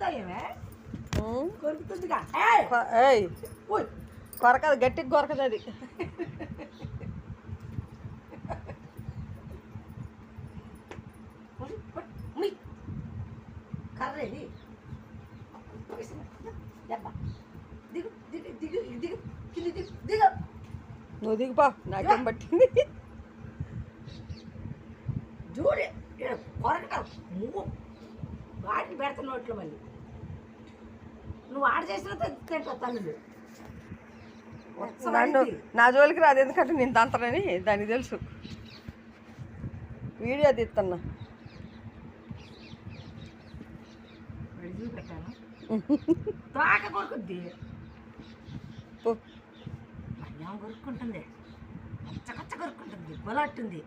కొరుకుతాయేమే కొరుకుతుందిగా కొరకదు, గట్టిగా కొరకదు అది. కర్రేది దిగు దిగు దిగు దిగు కింది దిగు దిగు. నువ్వు దిగుపా, నాకేం పట్టింది. చూడే కొరకటం నువ్వు వాటిని పెడతాను నోట్లో. మళ్ళీ నువ్వు ఆడ చేసిన తింటావు తల్లు. నన్ను నా జోలికి రాదు, ఎందుకంటే నేను తంతనని దానికి తెలుసు. వీడియో తీస్తున్నా. పెట్టాను తోక కొరుకుద్ది, ఏం కొరుక్కుంటుంది, కచ్చ కచ్చ కొరుక్కుంటుంది, గొలట్టుంది.